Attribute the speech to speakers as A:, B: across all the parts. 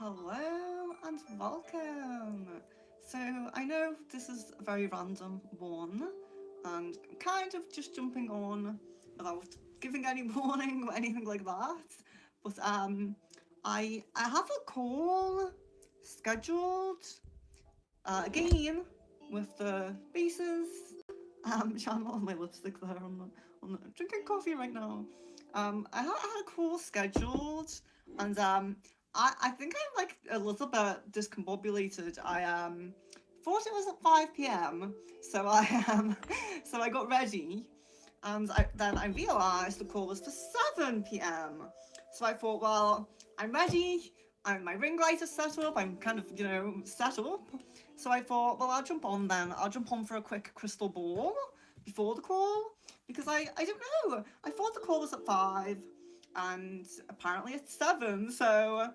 A: Hello and welcome. So, I know this is a very random one and kind of just jumping on without giving any warning or anything like that. But I have a call scheduled again with the bases. I'm on my lipstick there. I'm drinking coffee right now. I had a call scheduled, and I think I'm like a little bit discombobulated. I thought it was at 5 p.m., so so I got ready, and then I realised the call was for 7 p.m. So I thought, well, I'm ready. My ring light is set up. I'm kind of, set up. So I thought, well, I'll jump on then. I'll jump on for a quick crystal ball before the call because I don't know. I thought the call was at 5 and apparently it's 7. So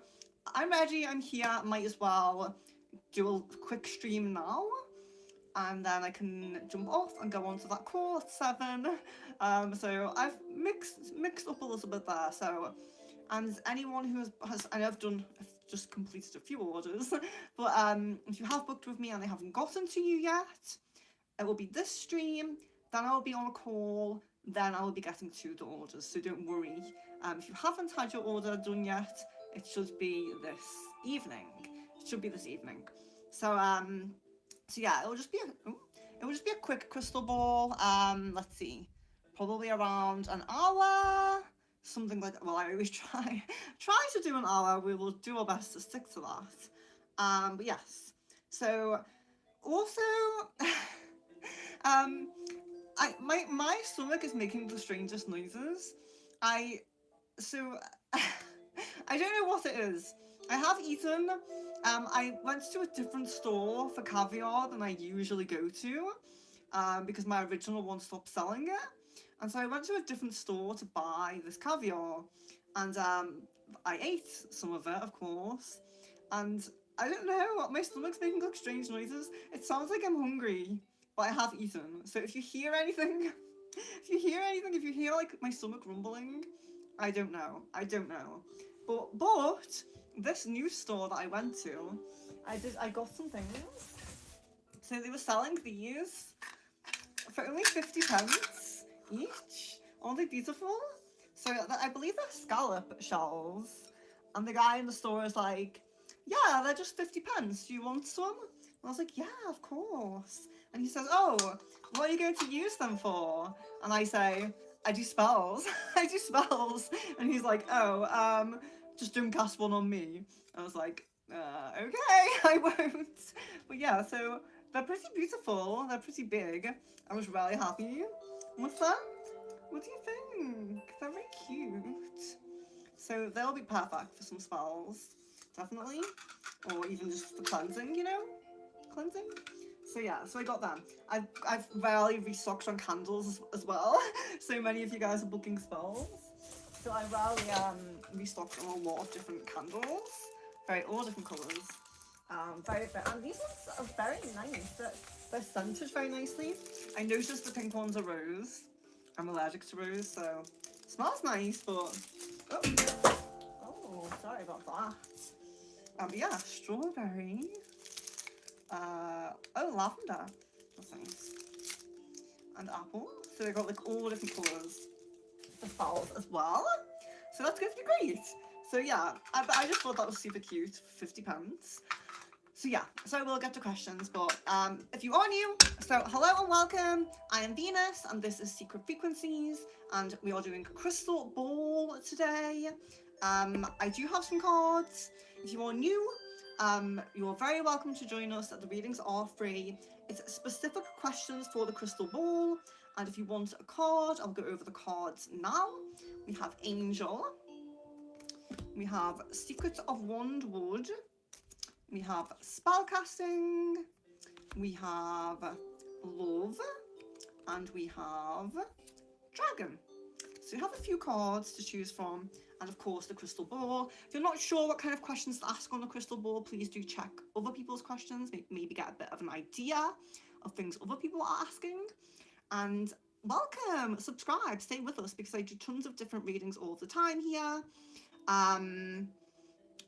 A: I'm ready. I'm here. Might as well do a quick stream now and then I can jump off and go on to that call at 7. So I've mixed up a little bit there. So, and anyone who has I know I've just completed a few orders, but if you have booked with me and they haven't gotten to you yet, it will be this stream. Then I will be on a call. Then I will be getting to the orders. So don't worry. If you haven't had your order done yet, it should be this evening. It should be this evening. So so yeah, it will just be a quick crystal ball. Let's see, probably around an hour, something like that. Well, I always try to do an hour. We will do our best to stick to that. But yes. So also, um, my stomach is making the strangest noises. I so I don't know what it is. I have eaten. I went to a different store for caviar than I usually go to, because my original one stopped selling it, and so I went to a different store to buy this caviar, and I ate some of it, of course, and I don't know. My stomach's making like strange noises. It sounds like I'm hungry, but I have eaten. So if you hear anything, if you hear like my stomach rumbling, I don't know. I don't know. But this new store that I went to, I got some things. So they were selling these for only 50 pence each. Aren't they beautiful? So I believe they're scallop shells. And the guy in the store is like, yeah, they're just 50 pence. Do you want some? And I was like, yeah, of course. And he says, oh, what are you going to use them for? And I say, I do spells. I do spells. And he's like, oh, just don't cast one on me. I was like, okay, I won't. But yeah, so they're pretty beautiful. They're pretty big. I was really happy with them. What do you think? They're very cute. So they'll be perfect for some spells, definitely. Or even just for cleansing, Cleansing. So yeah, so I got them. I've rarely restocked on candles as well. So many of you guys are booking spells. So I rarely restocked on a lot of different candles. All different colours. And these ones are very nice. They're scented very nicely. I noticed the pink ones are rose. I'm allergic to rose, so it smells nice, but sorry about that. Yeah, strawberry. Lavender. That's nice. And apple. So they got like all different colours for spells as well. So that's going to be great. So yeah, I just thought that was super cute for 50 pence. So yeah, so we'll get to questions, but if you are new, so hello and welcome. I am Venus, and this is Secret Frequencies, and we are doing Crystal Ball today. I do have some cards. If you are new, you are very welcome to join us. The readings are free. It's specific questions for the Crystal Ball, and if you want a card, I'll go over the cards now. We have Angel. We have Secret of Wandwood. We have spellcasting, we have love, and we have dragon. So you have a few cards to choose from, and of course the crystal ball. If you're not sure what kind of questions to ask on the crystal ball, please do check other people's questions, maybe get a bit of an idea of things other people are asking. And welcome, subscribe, stay with us because I do tons of different readings all the time here.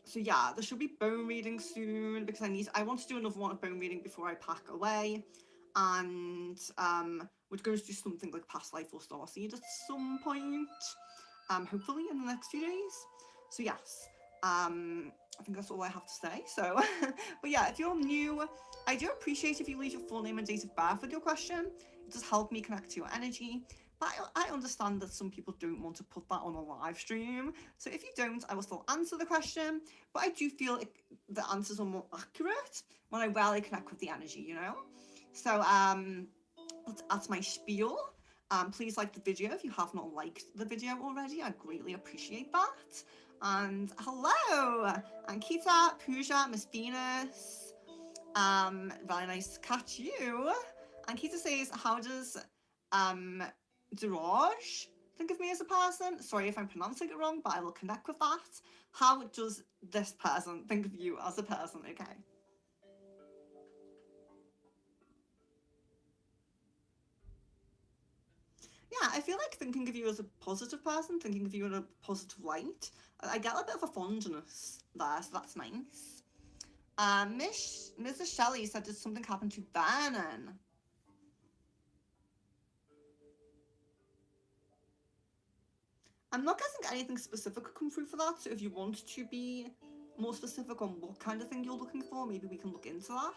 A: So yeah, there should be bone reading soon because I want to do another one of bone reading before I pack away. And we're going to do something like past life or starseed at some point. Hopefully in the next few days. So yes, I think that's all I have to say. So, but yeah, if you're new, I do appreciate if you leave your full name and date of birth with your question. It does help me connect to your energy. But I understand that some people don't want to put that on a live stream. So if you don't, I will still answer the question. But I do feel the answers are more accurate when I rarely connect with the energy, you know? So that's my spiel. Please like the video if you have not liked the video already. I greatly appreciate that. And hello, Ankita, Pooja, Miss Venus. Very nice to catch you. Ankita says, how does Duraj think of me as a person? Sorry if I'm pronouncing it wrong, but I will connect with that. How does this person think of you as a person? Okay. Yeah, I feel like thinking of you as a positive person, thinking of you in a positive light. I get a bit of a fondness there, so that's nice. Mrs. Shelley said, did something happen to Vernon? I'm not guessing anything specific could come through for that, so if you want to be more specific on what kind of thing you're looking for, maybe we can look into that.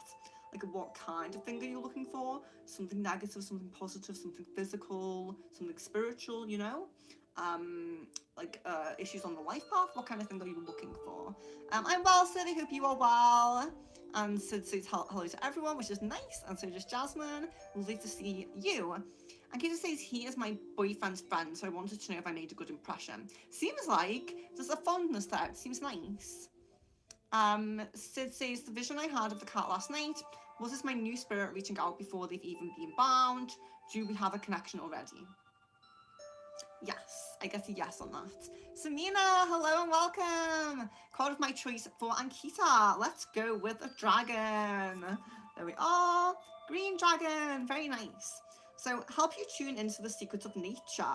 A: Like what kind of thing are you looking for? Something negative, something positive, something physical, something spiritual, you know? Like issues on the life path, what kind of thing are you looking for? I'm well, Sid, I hope you are well. And Sid says hello to everyone, which is nice, and so does Jasmine. Lovely to see you. And Keita says he is my boyfriend's friend, so I wanted to know if I made a good impression. Seems like there's a fondness there. It seems nice. Sid says the vision I had of the cat last night was this my new spirit reaching out before they've even been bound. Do we have a connection already? Yes, I guess a yes on that. Samina, hello and welcome. Card of my choice for Ankita. Let's go with a dragon. There we are. Green dragon, very nice. So help you tune into the secrets of nature.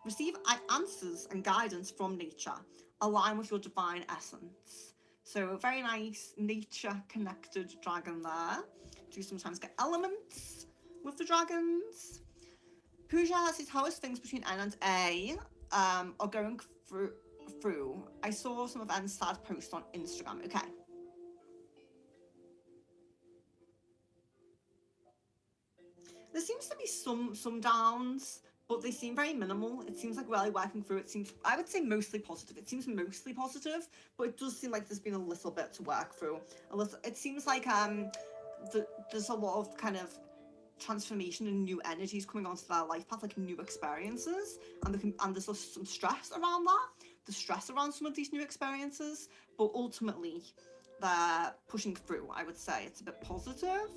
A: Receive answers and guidance from nature. Align with your divine essence. So very nice nature connected dragon there. Do you sometimes get elements with the dragons? Pooja says, how is things between N and A are going through? I saw some of N's sad posts on Instagram. Okay. There seems to be some downs, but they seem very minimal. It seems like really working through. It seems, I would say, mostly positive. It seems mostly positive, but it does seem like there's been a little bit to work through. A little. It seems like there's a lot of kind of transformation and new energies coming onto their life path, like new experiences, and there's some stress around that. The stress around some of these new experiences, but ultimately they're pushing through. I would say it's a bit positive.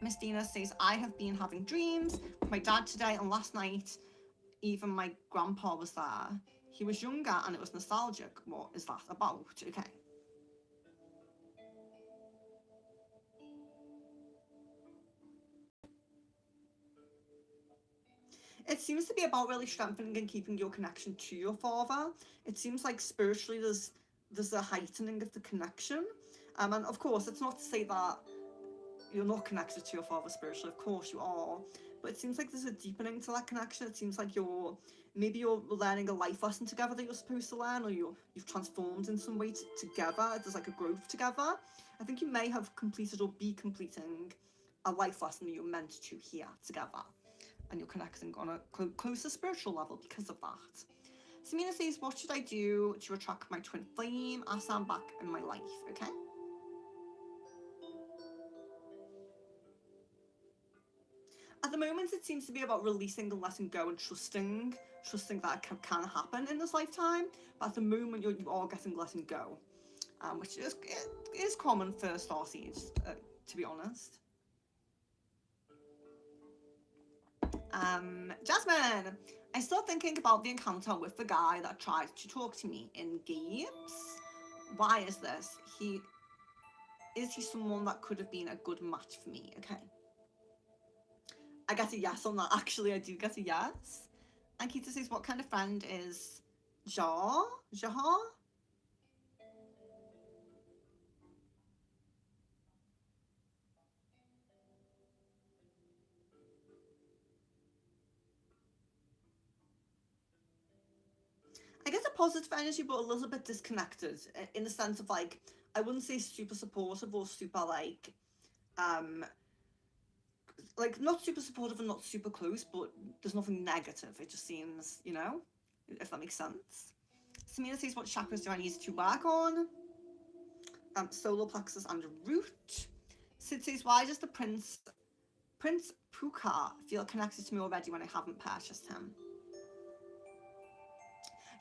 A: Miss Dina says, I have been having dreams with my dad today, and last night even my grandpa was there. He was younger and it was nostalgic. What is that about? Okay. It seems to be about really strengthening and keeping your connection to your father. It seems like spiritually there's a heightening of the connection. And of course, it's not to say that you're not connected to your father spiritually. Of course you are. But it seems like there's a deepening to that connection. It seems like you're learning a life lesson together that you're supposed to learn, or you've transformed in some way together. There's like a growth together. I think you may have completed or be completing a life lesson that you're meant to hear together, and you're connecting on a closer spiritual level because of that. Samina says, what should I do to attract my twin flame as I'm back in my life? Okay. At the moment, it seems to be about releasing and letting go and trusting that it can happen in this lifetime. But at the moment, you are getting letting go, which is common for starseeds, to be honest. Jasmine, I'm still thinking about the encounter with the guy that tried to talk to me in Gibbs. Why is this? Is he someone that could have been a good match for me? Okay. I get a yes on that. Actually, I do get a yes. And Kita says, what kind of friend is Jahar? positive energy, but a little bit disconnected in the sense of like, I wouldn't say super supportive or super um, like not super supportive and not super close, but there's nothing negative. It just seems, if that makes sense. Samina says, what chakras do I need to work on? Solar plexus and root. Sid says, why does the Prince Puka feel connected to me already when I haven't purchased him?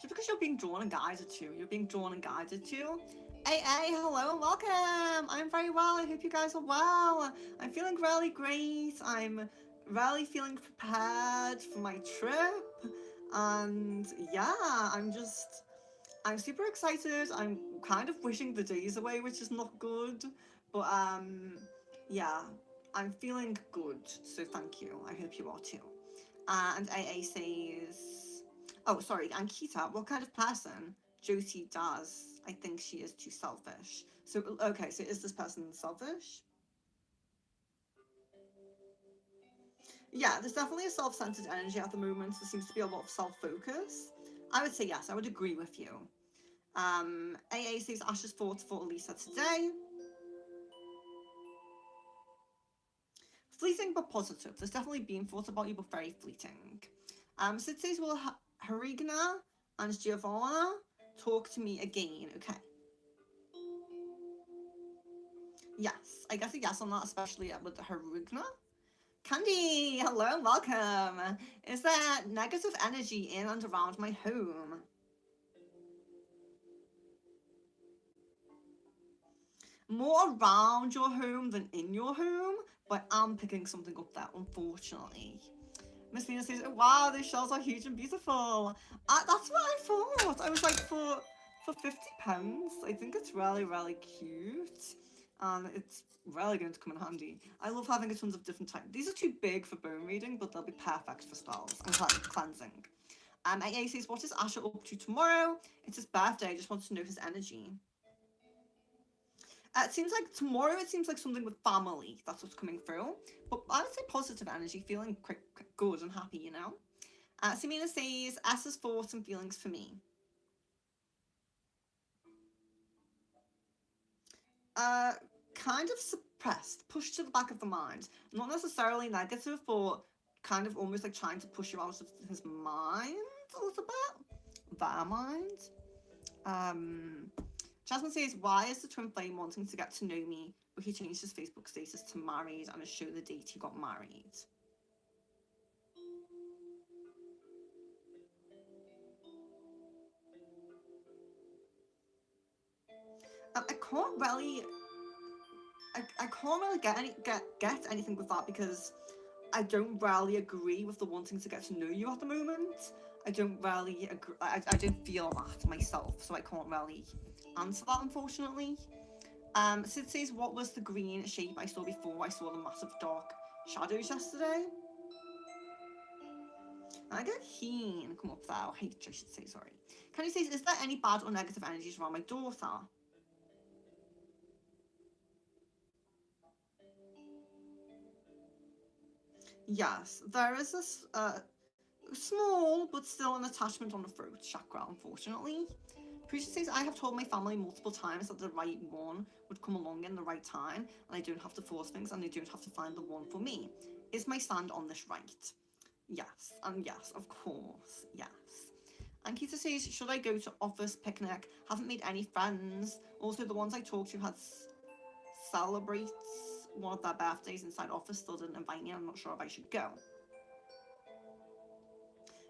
A: Just because you're being drawn and guided to. You're being drawn and guided to. Hey, hello and welcome. I'm very well. I hope you guys are well. I'm feeling really great. I'm really feeling prepared for my trip. And yeah, I'm super excited. I'm kind of wishing the days away, which is not good. But yeah, I'm feeling good. So thank you. I hope you are too. And AA says, oh, sorry, and Kita, what kind of person? Josie does. I think she is too selfish. So, okay, so is this person selfish? Yeah, there's definitely a self-centered energy at the moment. There seems to be a lot of self-focus. I would say yes, I would agree with you. AA says Ash's thoughts for Elisa today. Fleeting but positive. There's definitely been thoughts about you, but very fleeting. Sid says, will Harigna and Giovanna talk to me again? Okay. Yes, I guess a yes on that, especially with Harigna. Candy, hello and welcome. Is there negative energy in and around my home? More around your home than in your home, but I'm picking something up there, unfortunately. Miss Venus says, oh, wow, these shells are huge and beautiful. That's what I thought. I was like, for £50, I think it's really, really cute. And it's really going to come in handy. I love having a tons of different types. These are too big for bone reading, but they'll be perfect for spells and cleansing. AA says, what is Asher up to tomorrow? It's his birthday. I just want to know his energy. It seems like tomorrow, it seems like something with family. That's what's coming through. But I would say positive energy, feeling quite good and happy, Samina says, S's thoughts and feelings for me. Kind of suppressed, pushed to the back of the mind. Not necessarily negative, but kind of almost like trying to push you out of his mind a little bit. Their mind. Jasmine says, why is the twin flame wanting to get to know me, but he changed his Facebook status to married and has shown the date he got married? I can't really get anything with that because I don't really agree with the wanting to get to know you at the moment. I don't really agree. I don't feel that myself, so I can't really answer that, unfortunately. Sid says, what was the green shape I saw before I saw the massive dark shadows yesterday? I get Heen come up there, or H, I should say, sorry. Kenny says, is there any bad or negative energies around my daughter? Yes, there is this small but still an attachment on the throat chakra, unfortunately. Prisha says, I have told my family multiple times that the right one would come along in the right time, and I don't have to force things, and they don't have to find the one for me. Is my stand on this right? Yes, and yes, of course, yes. And Kita says, should I go to office picnic? Haven't made any friends. Also, the ones I talked to had celebrates one of their birthdays inside office, still didn't invite me. I'm not sure if I should go.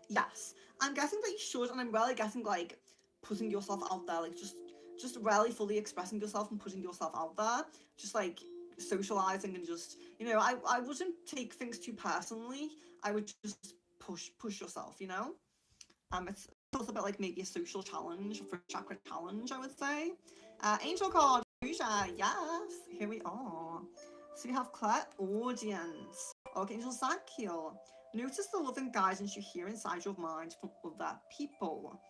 A: Yes, I'm guessing that you should, and I'm really guessing like putting yourself out there, like just really fully expressing yourself and putting yourself out there, just like socializing and just I wouldn't take things too personally. I would just push yourself. It's a little bit like maybe a social challenge, for a chakra challenge, I would say. Angel card, yes, here we are. So we have Claire Audience, Archangel Zakiel. Notice the loving guidance you hear inside your mind from other people.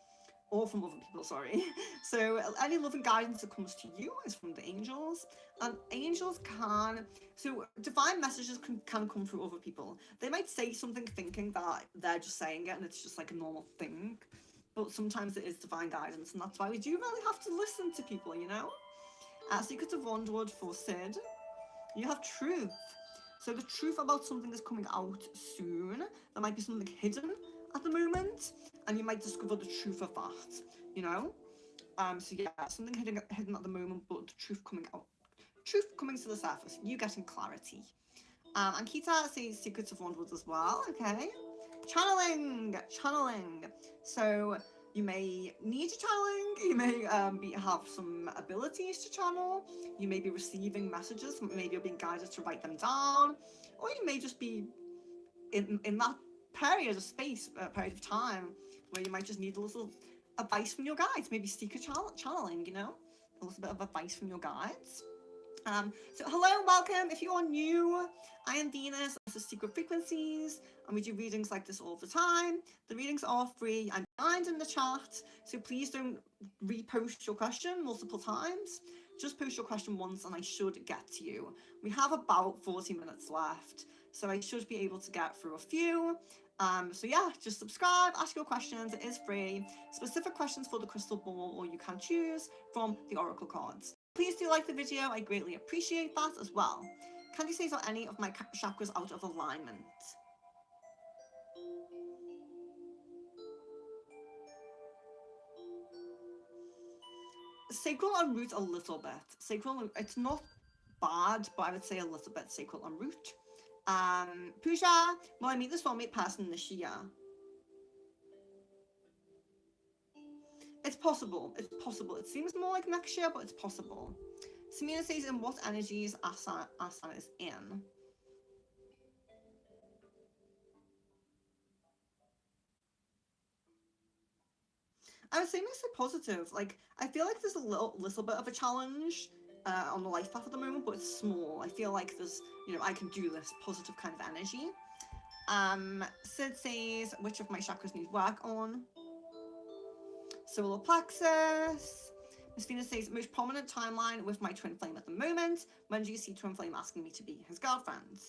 A: Or from other people, sorry. So any loving guidance that comes to you is from the angels. And angels so divine messages can come through other people. They might say something thinking that they're just saying it and it's just like a normal thing. but sometimes it is divine guidance, and that's why we do really have to listen to people, you know? Secrets of Wandwood for Sid. You have truth. So the truth about something is coming out soon. There might be something hidden at the moment, and you might discover the truth of that, you know? So yeah, something hidden at the moment, but the truth coming out. Truth coming to the surface. You getting clarity. And Kita says Secrets of Wandwood as well, okay? Channeling. So you may need channeling, you may have some abilities to channel, you may be receiving messages, maybe you're being guided to write them down, or you may just be in that period of space, period of time, where you might just need a little advice from your guides, maybe secret channeling, you know? A little bit of advice from your guides. So hello and welcome. If you are new, I am Venus. This is Secret Frequencies, and we do readings like this all the time. The readings are free. I'm behind in the chat, so please don't repost your question multiple times. Just post your question once and I should get to you. We have about 40 minutes left, so I should be able to get through a few. So yeah, just subscribe, ask your questions. It is free. Specific questions for the crystal ball, or you can choose from the oracle cards. Please do like the video, I greatly appreciate that as well. Candy says, are any of my chakras out of alignment? Sacral and root a little bit. Sacral, it's not bad, but I would say a little bit sacral and root. Pooja, will I meet this soulmate person this year? It's possible. It's possible. It seems more like next year, but it's possible. Samina says, in what energies Asana is in? I would say mostly positive. Like, I feel like there's a little bit of a challenge on the life path at the moment, but it's small. I feel like there's, you know, I can do this positive kind of energy. Sid says, which of my chakras need work on? Solar plexus. Miss Venus says, most prominent timeline with my twin flame at the moment. When do you see twin flame asking me to be his girlfriend?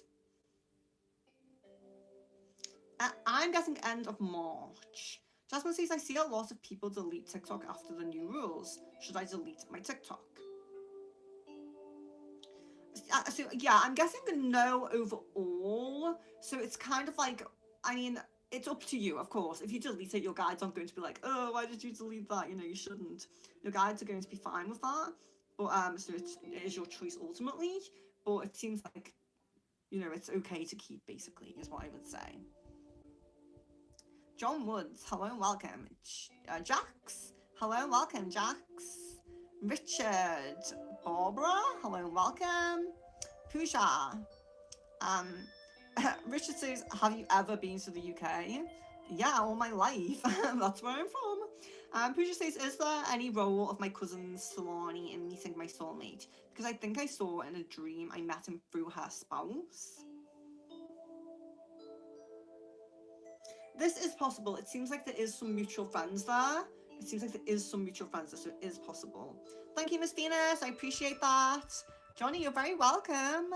A: I'm guessing end of March. Jasmine says, I see a lot of people delete TikTok after the new rules. Should I delete my TikTok? So yeah, I'm guessing no overall. So it's kind of like, I mean, it's up to you, of course. If you delete it, your guides aren't going to be like, oh, why did you delete that? You know, you shouldn't. Your guides are going to be fine with that. But so it is your choice ultimately. But it seems like, you know, it's okay to keep, basically, is what I would say. John Woods, hello and welcome. Jax, hello and welcome, Jax. Richard, Barbara, hello and welcome. Pooja, Richard says, have you ever been to the UK? Yeah, all my life. That's where I'm from. Pooja says, is there any role of my cousin Solani in meeting my soulmate? Because I think I saw in a dream I met him through her spouse. This is possible. It seems like there is some mutual friends there. It seems like there is some mutual friends there, so it is possible. Thank you, Miss Venus. I appreciate that. Johnny, you're very welcome.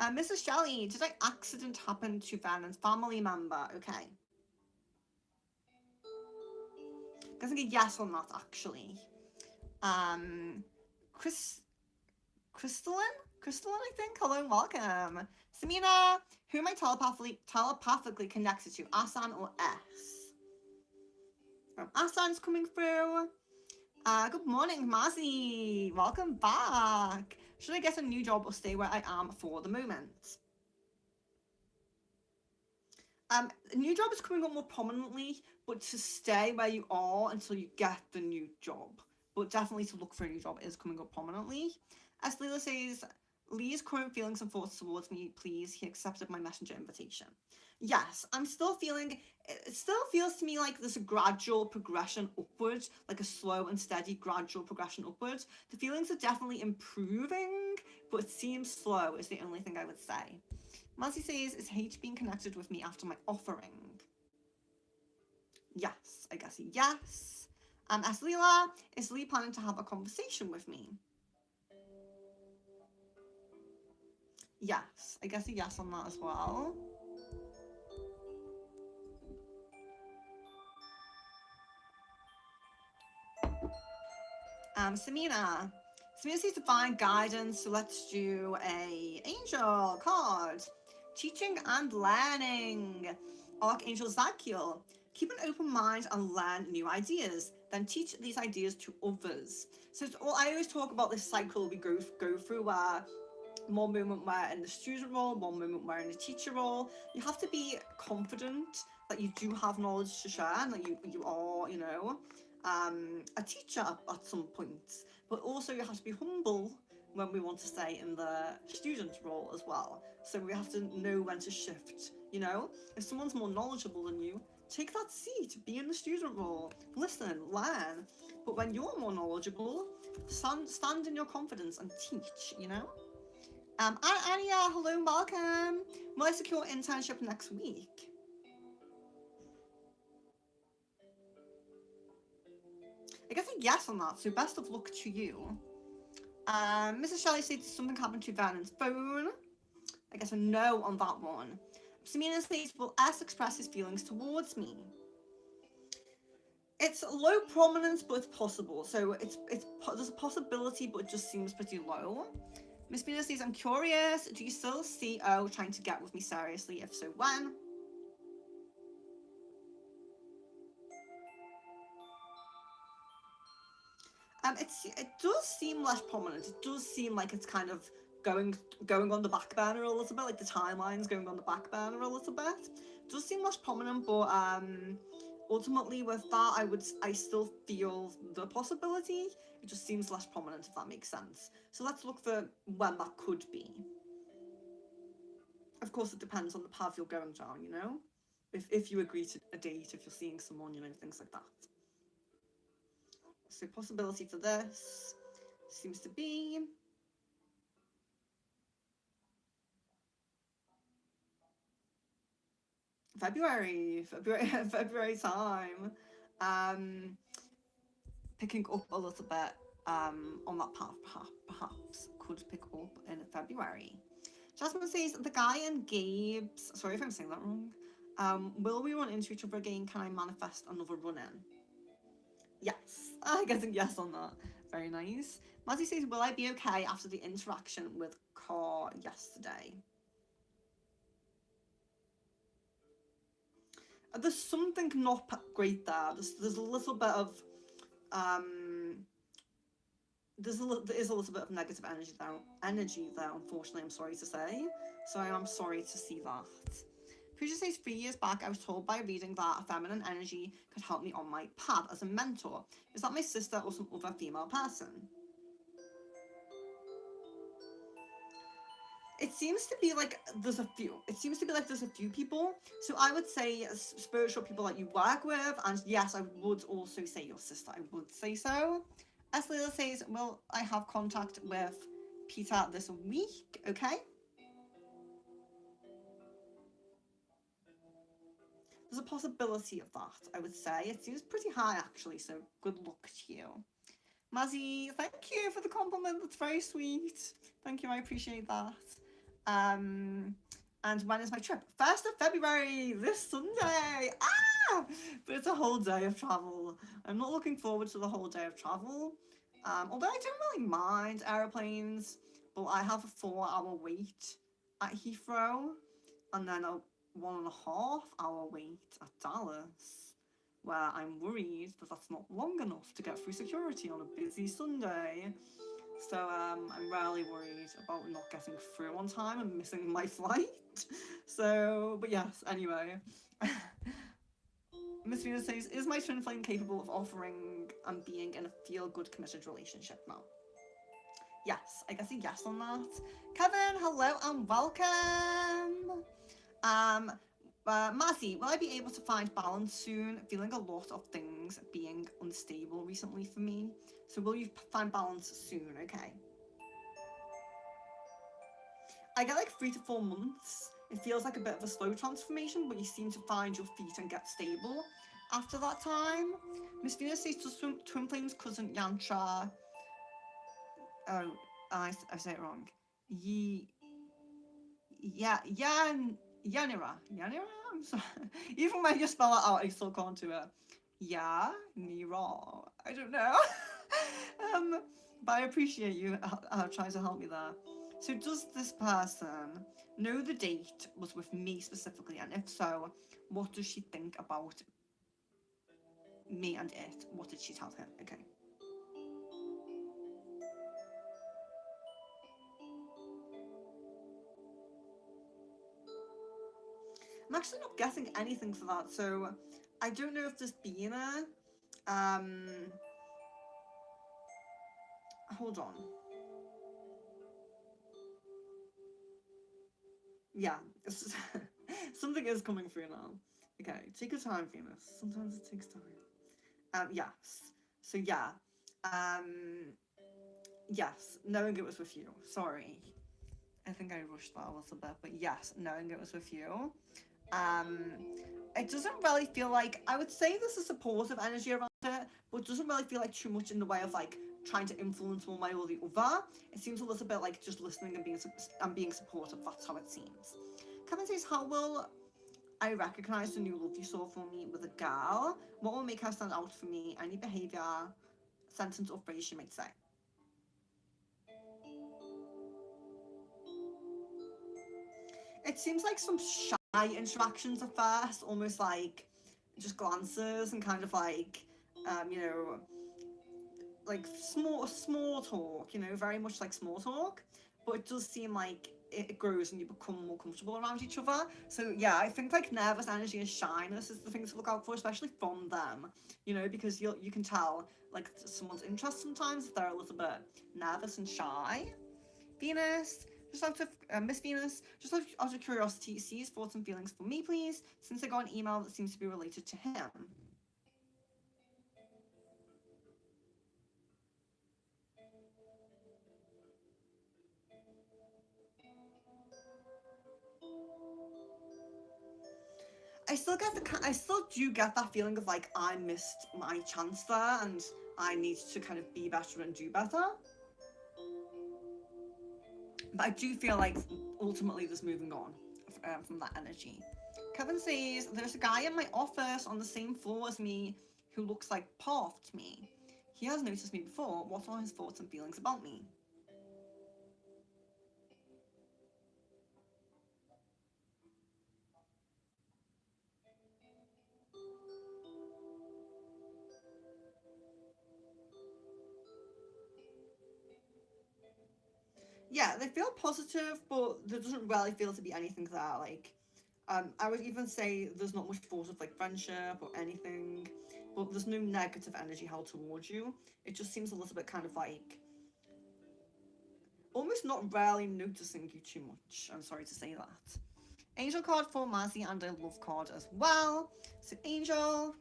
A: Mrs. Shelley, did an accident happen to Vernon's family member? Okay. I'm gonna get a yes on that, actually. Crystalline, I think. Hello and welcome. Samina, who am I telepathically connected to? Asan or S? Asan's coming through. Good morning, Mazi. Welcome back. Should I get a new job or stay where I am for the moment? A new job is coming up more prominently, but to stay where you are until you get the new job. But definitely to look for a new job is coming up prominently. As Leela says, Lee's current feelings and thoughts towards me, please. He accepted my messenger invitation. Yes, I'm still feeling, it still feels to me like there's a gradual progression upwards, like a slow and steady gradual progression upwards. The feelings are definitely improving, but it seems slow is the only thing I would say. Mazzy says, is H being connected with me after my offering? Yes, I guess yes. As Leela, is Lee planning to have a conversation with me? Yes, I guess a yes on that as well. Samina. Samina says divine guidance, so let's do a angel card. Teaching and learning. Archangel Zakiel. Keep an open mind and learn new ideas. Then teach these ideas to others. So I always talk about this cycle we go through where one moment we're in the student role, one moment we're in the teacher role. You have to be confident that you do have knowledge to share and that you are, you know, a teacher at some point. But also you have to be humble when we want to stay in the student role as well. So we have to know when to shift, you know? If someone's more knowledgeable than you, take that seat, be in the student role, listen, learn. But when you're more knowledgeable, stand in your confidence and teach, you know? Anya, hello and welcome. Will I secure internship next week? I guess a yes on that, so best of luck to you. Mrs. Shelley said something happened to Vernon's phone. I guess a no on that one. Samina says, will S express his feelings towards me? It's low prominence, but it's possible. So there's a possibility, but it just seems pretty low. Miss Mina says, I'm curious, do you still see O trying to get with me seriously? If so, when? It does seem less prominent. It does seem like it's kind of going on the back burner a little bit, like the timeline's going on the back burner a little bit. It does seem less prominent, but ultimately with that, I still feel the possibility. It just seems less prominent, if that makes sense. So let's look for when that could be. Of course, it depends on the path you're going down, you know? If you agree to a date, if you're seeing someone, you know, things like that. So possibility for this seems to be February time. Picking up a little bit on that path, perhaps could pick up in February. Jasmine says, the guy in Gabe's, sorry if I'm saying that wrong, will we run into each other again? Can I manifest another run-in? Yes, I get a yes on that. Very nice. Mazzy says, will I be okay after the interaction with Car yesterday? There's something not great there. There's a little bit of there is a little bit of negative energy there, unfortunately, I'm sorry to say. So I am sorry to see that. Pooja says, 3 years back, I was told by reading that a feminine energy could help me on my path as a mentor. Is that my sister or some other female person? It seems to be like there's a few. It seems to be like there's a few people. So I would say spiritual people that you work with, and yes, I would also say your sister. I would say so. As Lila says, will I have contact with Peter this week? Okay. There's a possibility of that, I would say. It seems pretty high, actually, so good luck to you. Mazzy, thank you for the compliment. That's very sweet. Thank you, I appreciate that. And when is my trip? 1st of February, this Sunday. But it's a whole day of travel. I'm not looking forward to the whole day of travel. Although I don't really mind aeroplanes, but I have a 4-hour wait at Heathrow, and then a 1.5-hour wait at Dallas, where I'm worried that that's not long enough to get through security on a busy Sunday. So I'm really worried about not getting through on time and missing my flight. So, but yes, anyway. Miss Venus says, is my twin flame capable of offering and being in a feel-good committed relationship now? Yes, I guess a yes on that. Kevin, hello and welcome. Mazzy, will I be able to find balance soon? Feeling a lot of things being unstable recently for me. So will you find balance soon? Okay. I get like 3 to 4 months. It feels like a bit of a slow transformation, but you seem to find your feet and get stable after that time. Miss Venus says to Twin Flames cousin Yantra. Oh, I say it wrong. Yanira. I'm sorry. Even when you spell it out, I still can't do it. Nira. I don't know. But I appreciate you trying to help me there. So does this person know the date was with me specifically? And if so, what does she think about me and it? What did she tell him? Okay. I'm actually not getting anything for that, so I don't know if there's been hold on. Yeah, something is coming through now. Okay, take your time, Venus. Sometimes it takes time. Yes. So yeah, um, yes, knowing it was with you. Sorry, I think I rushed that a little bit, but yes, knowing it was with you. Um, it doesn't really feel like, I would say there's a supportive energy around it, but it doesn't really feel like too much in the way of like trying to influence one way or the other. It seems a little bit like just listening and being supportive. That's how it seems. Kevin says, how will I recognize the new love you saw for me with a girl? What will make her stand out for me? Any behavior, sentence, or phrase she might say? It seems like some shy interactions at first, almost like just glances and kind of like, you know, like small talk. You know, very much like small talk. But it does seem like it grows and you become more comfortable around each other. So yeah, I think like nervous energy and shyness is the thing to look out for, especially from them. You know, because you can tell like someone's interest sometimes if they're a little bit nervous and shy. Venus, just out of Miss Venus, just out of curiosity, see his thoughts and feelings for me, please, since I got an email that seems to be related to him. I still do get that feeling of like I missed my chance there, and I need to kind of be better and do better. But I do feel like ultimately there's moving on from that energy. Kevin says there's a guy in my office on the same floor as me who looks like Path to me. He has noticed me before. What are his thoughts and feelings about me? Yeah, they feel positive, but there doesn't really feel to be anything there. Like, I would even say there's not much thought of like friendship or anything, but there's no negative energy held towards you. It just seems a little bit kind of like almost not really noticing you too much. I'm sorry to say that. Angel card for Mazzy and a love card as well. So Angel,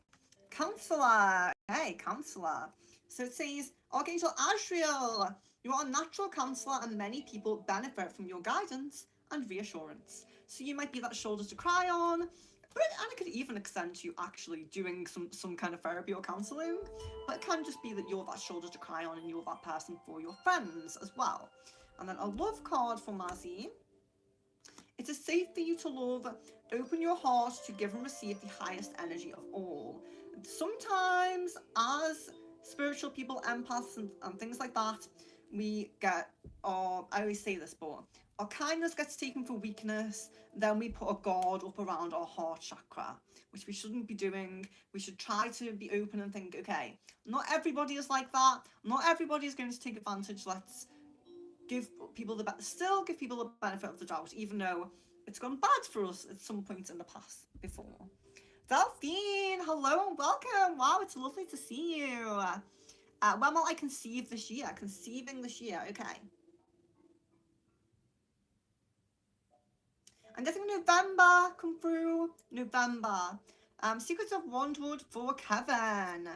A: Counselor. Hey, Counselor. So it says, Archangel Ashriel, you are a natural counselor and many people benefit from your guidance and reassurance. So you might be that shoulder to cry on, but and it could even extend to you actually doing some kind of therapy or counselling. But it can just be that you're that shoulder to cry on and you're that person for your friends as well. And then a love card for Mazzy. It is safe for you to love. Open your heart to give and receive the highest energy of all. Sometimes, as spiritual people, empaths, and things like that, we get, or I always say this, but our kindness gets taken for weakness. Then we put a guard up around our heart chakra, which we shouldn't be doing. We should try to be open and think, okay, not everybody is like that. Not everybody is going to take advantage. Let's give people still give people the benefit of the doubt, even though it's gone bad for us at some point in the past before. Delphine, hello and welcome. Wow, it's lovely to see you. When will I conceive this year? Conceiving this year, okay. I'm getting November come through. November. Secrets of Wandwood for Kevin.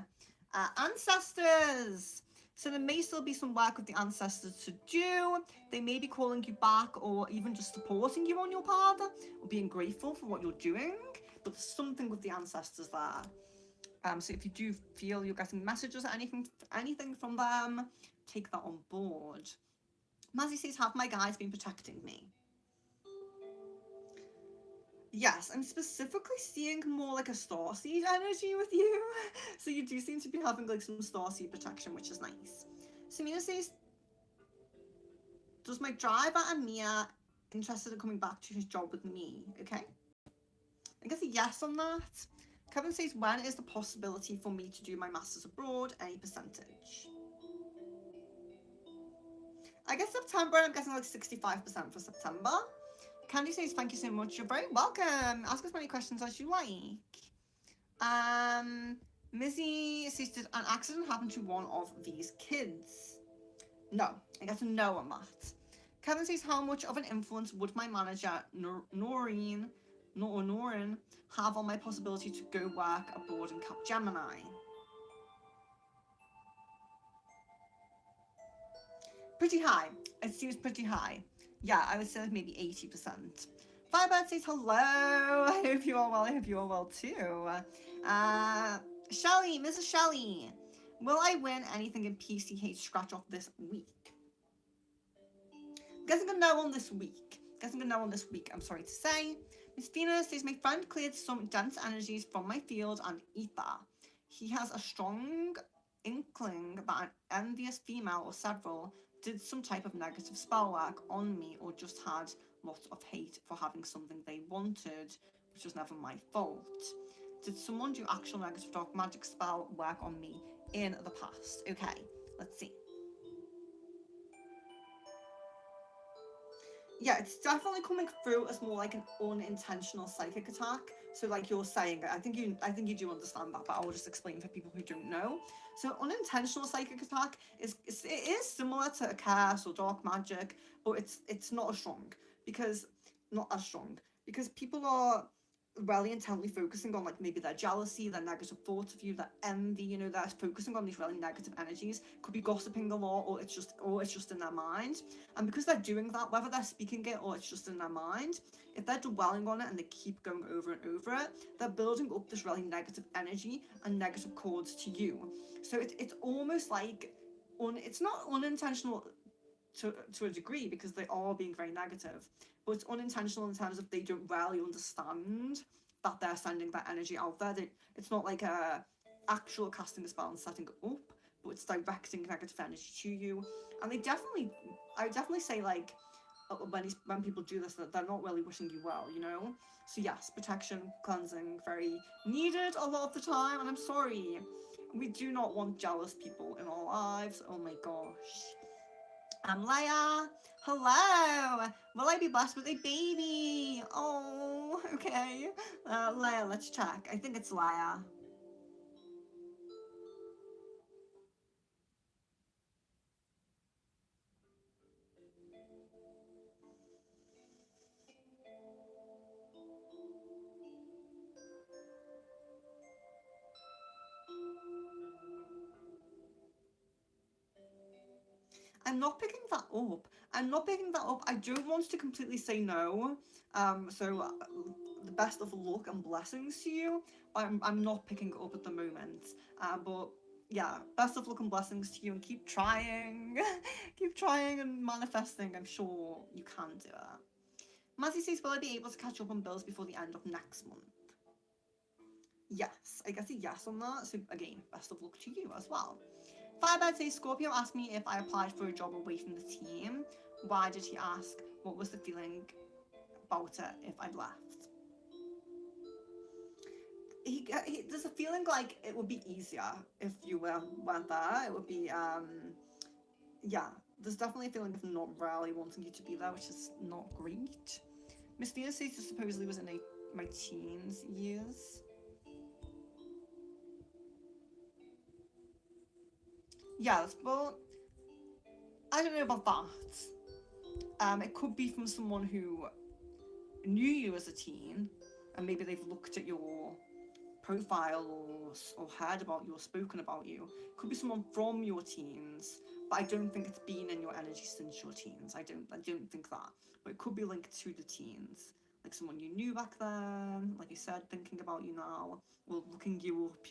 A: Ancestors. So there may still be some work with the ancestors to do. They may be calling you back or even just supporting you on your path or being grateful for what you're doing. But there's something with the ancestors there. So if you do feel you're getting messages or anything from them, take that on board. Mazzy says, have my guides been protecting me? Yes, I'm specifically seeing more like a starseed energy with you. So you do seem to be having like some starseed protection, which is nice. Samina says, does my driver and Mia interested in coming back to his job with me? Okay. I guess a yes on that. Kevin says, when is the possibility for me to do my masters abroad? Any percentage? I guess September, I'm guessing like 65% for September. Candy says, thank you so much. You're very welcome. Ask as many questions as you like. Missy says, did an accident happen to one of these kids? No. I guess a no on that. Kevin says, how much of an influence would my manager, Noreen, have on my possibility to go work abroad in Capgemini? Pretty high. It seems pretty high. Yeah, I would say like maybe 80%. Firebird says hello. I hope you are well. I hope you are well too. Shelly, Mrs. Shelly, will I win anything in PCH scratch off this week? Guessing a no on this week. I'm sorry to say. Miss Venus says my friend cleared some dense energies from my field and ether. He has a strong inkling that an envious female or several did some type of negative spell work on me or just had lots of hate for having something they wanted, which was never my fault. Did someone do actual negative dark magic spell work on me in the past? Okay, let's see. Yeah, it's definitely coming through as more like an unintentional psychic attack. So like you're saying, I think you do understand that, but I will just explain for people who don't know. So unintentional psychic attack is similar to a curse or dark magic, but it's not as strong because not as strong because people are really intently focusing on like maybe their jealousy, their negative thoughts of you, their envy, they're focusing on these really negative energies. Could be gossiping a lot, or it's just in their mind. And because they're doing that, whether they're speaking it or it's just in their mind, if they're dwelling on it and they keep going over and over it, they're building up this really negative energy and negative cords to you. So it's almost like it's not unintentional to a degree because they are being very negative, but it's unintentional in terms of they don't really understand that they're sending that energy out there. It's not like a actual casting a spell and setting it up, but it's directing negative energy to you. And I would definitely say like when people do this that they're not really wishing you well. So yes, protection, cleansing, very needed a lot of the time. And I'm sorry, we do not want jealous people in our lives. Oh my gosh. I'm Leia. Hello. Will I be blessed with a baby? Oh, okay. Leia, let's check. I think it's Leia. I'm not picking that up. I don't want to completely say no. So the best of luck and blessings to you. I'm not picking it up at the moment. But yeah, best of luck and blessings to you, and keep trying, keep trying and manifesting. I'm sure you can do it. Mazzy says, will I be able to catch up on bills before the end of next month? Yes, I guess a yes on that. So again, best of luck to you as well. Firebird says, Scorpio asked me if I applied for a job away from the team. Why did he ask? What was the feeling about it if I'd left? There's a feeling like it would be easier if you weren't there. It would be, yeah, there's definitely a feeling of not really wanting you to be there, which is not great. Miss Venus says this supposedly was in my teens years. Yes, but I don't know about that. It could be from someone who knew you as a teen, and maybe they've looked at your profile or heard about you or spoken about you. It could be someone from your teens, but I don't think it's been in your energy since your teens. I don't think that. But it could be linked to the teens. Like someone you knew back then, like you said, thinking about you now, or looking you up.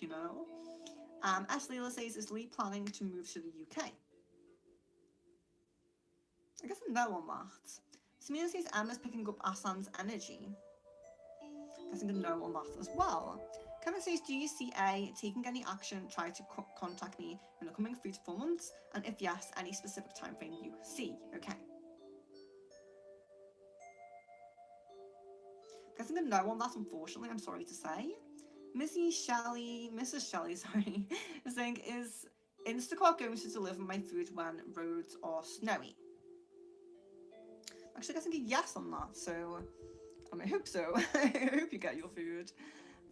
A: S. Leela says, is Lee planning to move to the UK? I guess no on that. Samina says Emma's picking up Asan's energy. Guessing a no on that as well. Kevin says, do you see A, taking any action, try to contact me in the coming 3 to 4 months? And if yes, any specific time frame you see? Okay. Guessing a no on that, unfortunately, I'm sorry to say. Mrs. Shelley, sorry, is saying, is Instacart going to deliver my food when roads are snowy? Actually, guessing a yes on that, so I hope so. I hope you get your food.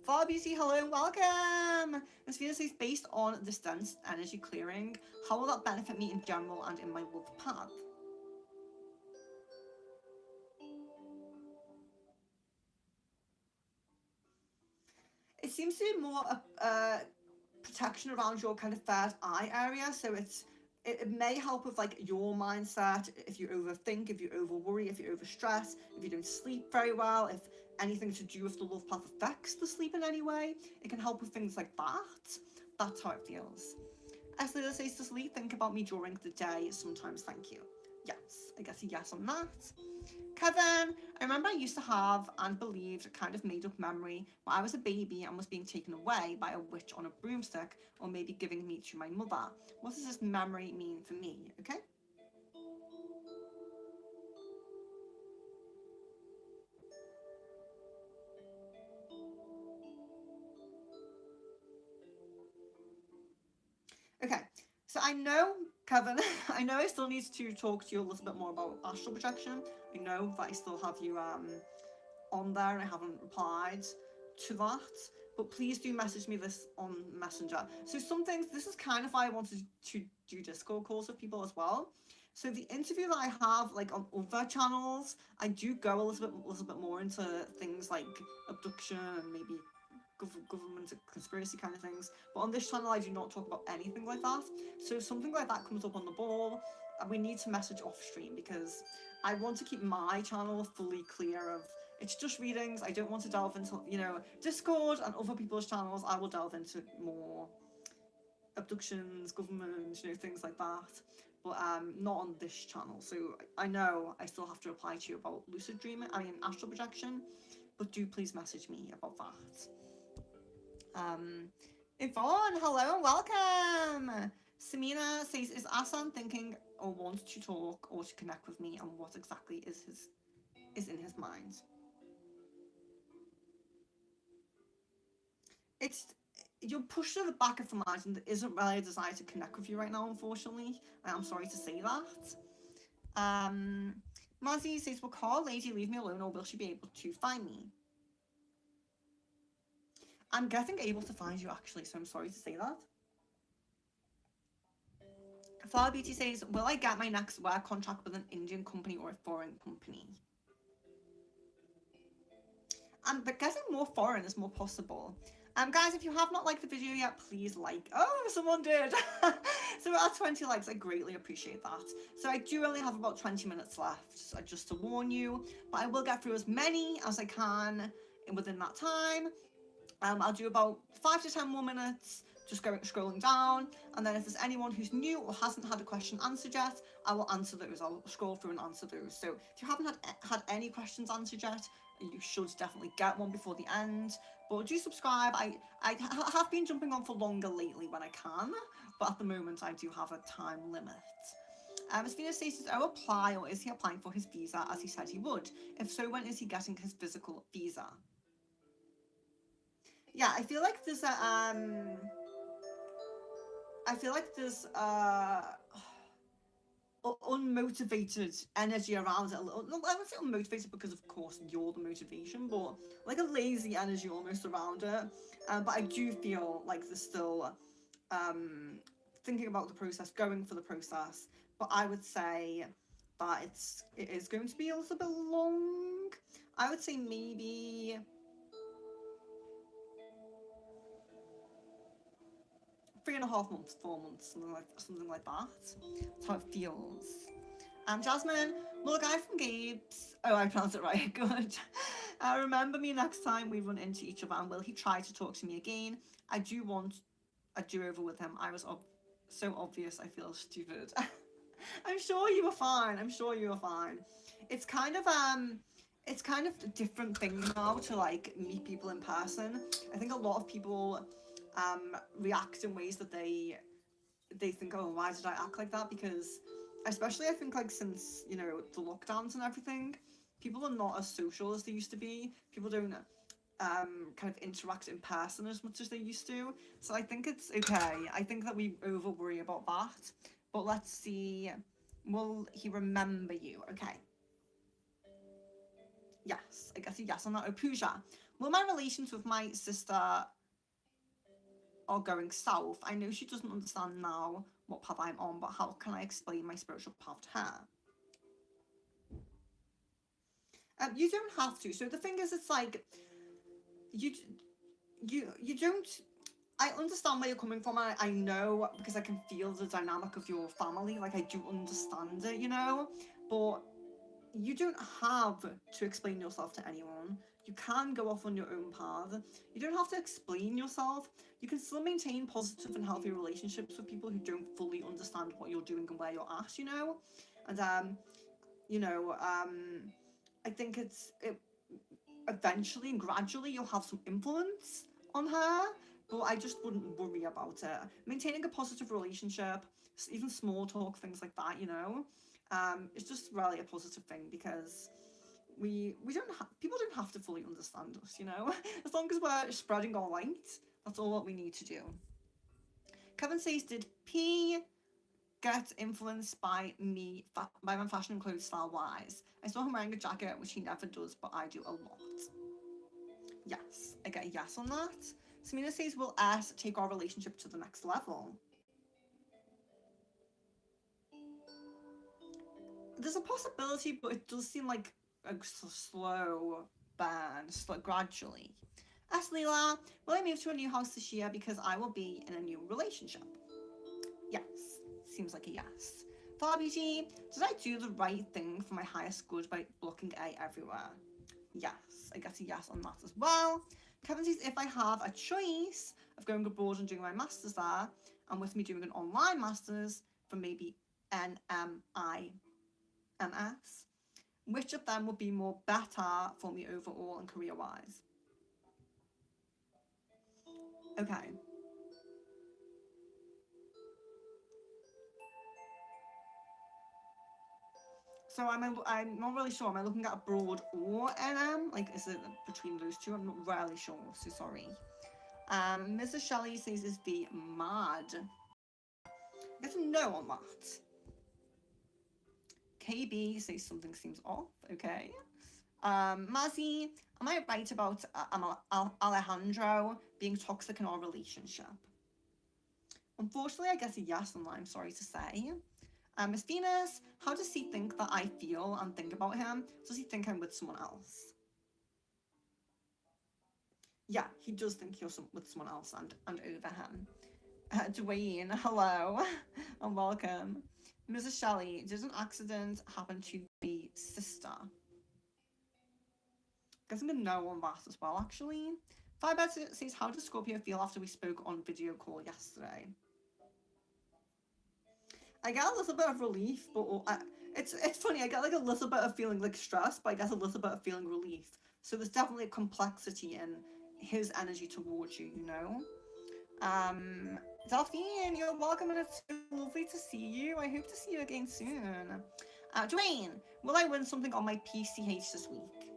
A: Far BC, hello and welcome! Miss Venus says, based on distance energy clearing, how will that benefit me in general and in my love path? It seems to be more a protection around your kind of third eye area, so it may help with like your mindset if you overthink, if you over worry, if you over stress, if you don't sleep very well, if anything to do with the love path affects the sleep in any way. It can help with things like that. That's how it feels. Esther says to sleep, think about me during the day sometimes, thank you. Yes, I guess a yes on that. Kevin, I remember I used to have and believed a kind of made up memory where I was a baby and was being taken away by a witch on a broomstick, or maybe giving me to my mother. What does this memory mean for me? Okay. Okay, so I know, Kevin, I know I still need to talk to you a little bit more about astral projection. I know that I still have you on there and I haven't replied to that, but please do message me this on Messenger. So some things, this is kind of why I wanted to do Discord calls with people as well. So the interview that I have like on other channels, I do go a little bit more into things like abduction and maybe government conspiracy kind of things. But on this channel, I do not talk about anything like that. So if something like that comes up on the ball, we need to message off stream because I want to keep my channel fully clear of it's just readings. I don't want to delve into, Discord and other people's channels. I will delve into more abductions, government, things like that. But not on this channel. So I know I still have to reply to you about lucid dreaming, astral projection, but do please message me about that. Yvonne, hello and welcome. Samina says, is Asan thinking or wants to talk or to connect with me, and what exactly is in his mind? It's you're pushed to the back of the mind, and there isn't really a desire to connect with you right now, unfortunately. I'm sorry to say that. Mazzy says, will Car Lady leave me alone, or will she be able to find me? I'm getting able to find you actually, so I'm sorry to say that. Flower Beauty says, will I get my next work contract with an Indian company or a foreign company? But getting more foreign is more possible. Guys, if you have not liked the video yet, please like. Oh, someone did. So we're at 20 likes. I greatly appreciate that. So I do only have about 20 minutes left, just to warn you. But I will get through as many as I can within that time. I'll do about 5 to 10 more minutes, just scrolling down, and then if there's anyone who's new or hasn't had a question answered yet, I will answer those. I'll scroll through and answer those. So if you haven't had any questions answered yet, you should definitely get one before the end. But do subscribe. I have been jumping on for longer lately when I can, but at the moment I do have a time limit. As Venus says, does O apply, or is he applying for his visa as he said he would? If so, when is he getting his physical visa? Yeah, I feel like there's unmotivated energy around it a little. No, I would say unmotivated because of course you're the motivation, but like a lazy energy almost around it. But I do feel like there's still thinking about the process, going for the process. But I would say that it is going to be a little bit long. I would say maybe 3.5 months, 4 months, something like that. That's how it feels. Jasmine, well, the guy from Gabe's. Oh, I pronounced it right. Good. Remember me next time we run into each other, and will he try to talk to me again? I do want a do-over with him. I was so obvious. I feel stupid. I'm sure you were fine. It's kind of it's kind of a different thing now to like meet people in person. I think a lot of people react in ways that they think, oh, why did I act like that? Because especially I think like since, you know, the lockdowns and everything, people are not as social as they used to be. People don't kind of interact in person as much as they used to. So I think it's okay. I think that we over worry about that. But let's see. Will he remember you? Okay. Yes, I guess a yes on that. Oh, Pooja. Will my relations with my sister are going south? I know she doesn't understand now what path I'm on, but how can I explain my spiritual path to her? You don't have to. So the thing is, it's like you you don't. I understand where you're coming from. I know because I can feel the dynamic of your family. Like I do understand it, you know, but you don't have to explain yourself to anyone. You can go off on your own path. You don't have to explain yourself. You can still maintain positive and healthy relationships with people who don't fully understand what you're doing and where you're at, you know? And you know, I think it eventually and gradually you'll have some influence on her, but I just wouldn't worry about it. Maintaining a positive relationship, even small talk, things like that, you know, it's just really a positive thing because we don't people don't have to fully understand us, you know. As long as we're spreading our light, that's all what we need to do. Kevin says, did P get influenced by me by my fashion and clothes style wise? I saw him wearing a jacket, which he never does, but I do a lot. Yes, I get a yes on that. Samina says, will S take our relationship to the next level? There's a possibility, but it does seem like a slow burn, gradually. Ask Leela, will I move to a new house this year because I will be in a new relationship? Yes, seems like a yes. Farbg, did I do the right thing for my highest good by blocking A everywhere? Yes, I get a yes on that as well. Kevin says, if I have a choice of going abroad and doing my masters there, and with me doing an online masters for maybe NMIMS, which of them would be more better for me overall and career wise? Okay. So I'm not really sure. Am I looking at abroad or NM? Like, is it between those two? I'm not really sure. So sorry. Mrs. Shelley says is the mad. I guess a no on that. KB says something seems off. Okay. Mazzy, am I right about Alejandro being toxic in our relationship? Unfortunately, I guess a yes on that. I'm sorry to say. Miss Venus, how does he think that I feel and think about him? Does he think I'm with someone else? Yeah, he does think you're with someone else and over him. Dwayne, hello and welcome. Mrs. Shelley, did an accident happen to the sister? Guessing a no on that as well, actually. Firebird says, how does Scorpio feel after we spoke on video call yesterday? I get a little bit of relief, but it's funny. I get like a little bit of feeling like stress, but I get a little bit of feeling relief. So there's definitely a complexity in his energy towards you, you know. Delphine, you're welcome, and it's so lovely to see you. I hope to see you again soon. Dwayne, will I win something on my PCH this week?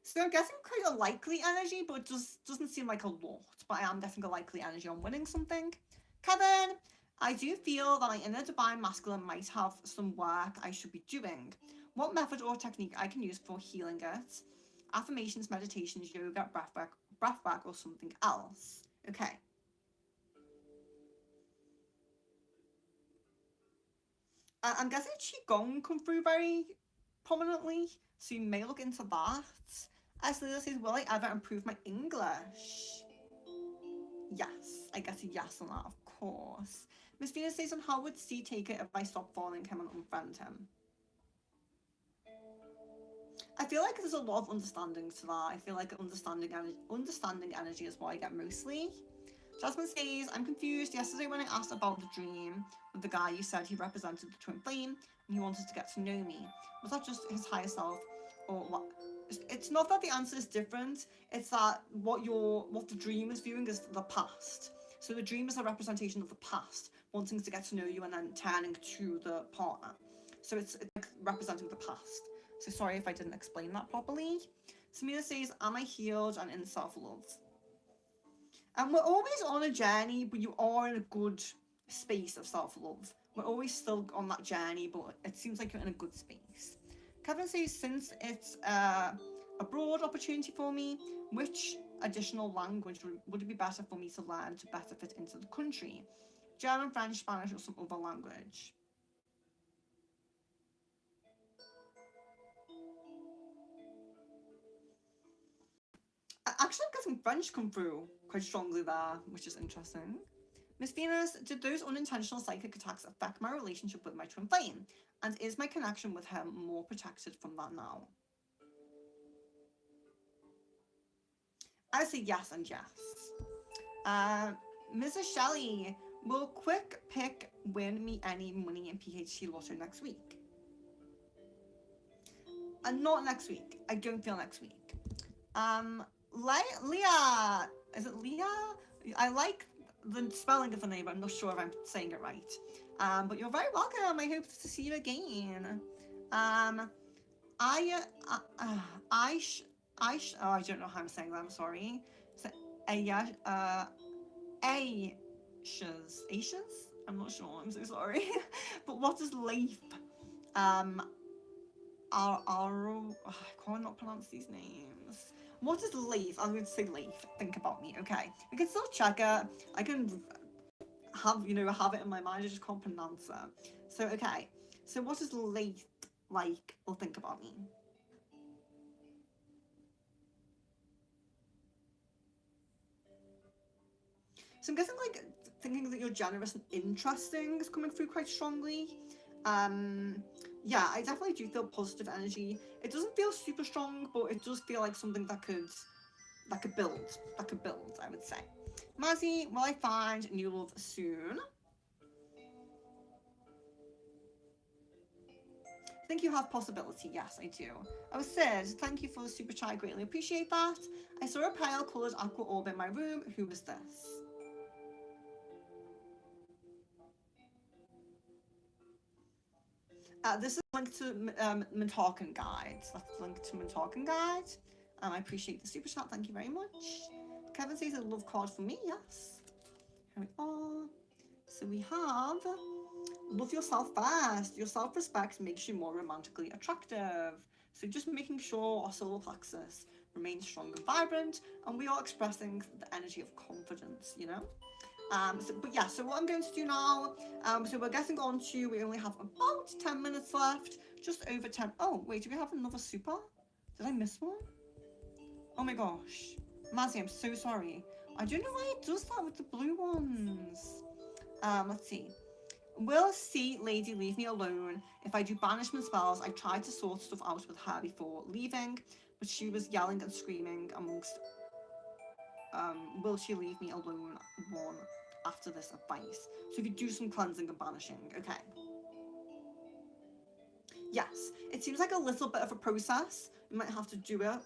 A: So I'm guessing quite a likely energy, but it just doesn't seem like a lot. But I am guessing a likely energy on winning something. Kevin, I do feel that my inner divine masculine might have some work I should be doing. What method or technique I can use for healing it? Affirmations, meditations, yoga, breathwork, or something else. Okay. I'm guessing Qigong come through very prominently, so you may look into that. Lila says, will I ever improve my English? Yes, I guess a yes on that, of course. Miss Venus says, and how would C take it if I stop following him and unfriend him? I feel like there's a lot of understanding to that. I feel like understanding energy is what I get mostly. Jasmine says, I'm confused. Yesterday when I asked about the dream with the guy, you said he represented the twin flame and he wanted to get to know me. Was that just his higher self or what? It's not that the answer is different. It's that what the dream is viewing is the past. So the dream is a representation of the past, wanting to get to know you and then turning to the partner. So it's like representing the past. So sorry if I didn't explain that properly. Samira says, am I healed and in self-love? And we're always on a journey, but you are in a good space of self-love. We're always still on that journey, but it seems like you're in a good space. Kevin says, since it's a broad opportunity for me, which additional language would it be better for me to learn to better fit into the country? German, French, Spanish, or some other language? Actually, I'm getting French come through quite strongly there, which is interesting. Miss Venus, did those unintentional psychic attacks affect my relationship with my twin flame? And is my connection with him more protected from that now? I say yes and yes. Mrs. Shelley, will Quick Pick win me any money in PHT Lotto next week? Not next week. I don't feel next week. Leah, is it Leah? I like the spelling of the name, but I'm not sure if I'm saying it right. But you're very welcome. I hope to see you again. I don't know how I'm saying that. I'm sorry. So, Aishas. I'm not sure. I'm so sorry. But what does Leaf? I can't not pronounce these names. What is Leaf? I'm going to say Leaf. Think about me, okay? We can still check it. I can have it in my mind. I just can't pronounce it. So okay. So what is Leaf like? Or think about me. So I'm guessing like thinking that you're generous and interesting is coming through quite strongly. Yeah, I definitely do feel positive energy. It doesn't feel super strong, but it does feel like something that could build, I would say. Mazzy, will I find new love soon? I think you have possibility. Yes, I do. Oh, Sid, thank you for the super chat. I greatly appreciate that. I saw a pale coloured aqua orb in my room. Who was this? This is linked to Mentalken Guide. That's linked to Mentalken Guide. I appreciate the super chat. Thank you very much. Kevin says a love card for me. Yes. Here we are. So we have love yourself first. Your self-respect makes you more romantically attractive. So just making sure our solar plexus remains strong and vibrant, and we are expressing the energy of confidence, you know? So what I'm going to do now, so we're getting on to, we only have about 10 minutes left, just over 10. Oh, wait, do we have another super? Did I miss one? Oh my gosh. Mazzy, I'm so sorry. I don't know why it does that with the blue ones. Let's see. Will C lady leave me alone if I do banishment spells? I tried to sort stuff out with her before leaving, but she was yelling and screaming amongst. Will she leave me alone? One after this advice. So if you do some cleansing and banishing, okay. Yes, it seems like a little bit of a process. You might have to do it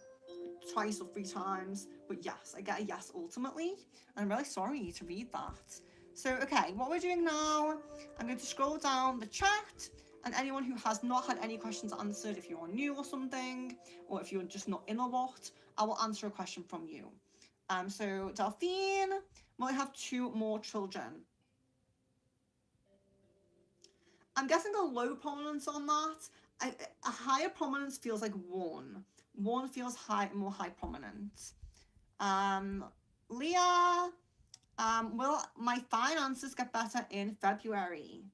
A: twice or 3 times, but yes, I get a yes ultimately. And I'm really sorry to read that. So, okay, what we're doing now, I'm going to scroll down the chat, and anyone who has not had any questions answered, if you're new or something, or if you're just not in a lot, I will answer a question from you. So, Delphine, will I have 2 more children? I'm guessing a low prominence on that. A higher prominence feels like 1. 1 feels more high prominent. Leah, will my finances get better in February?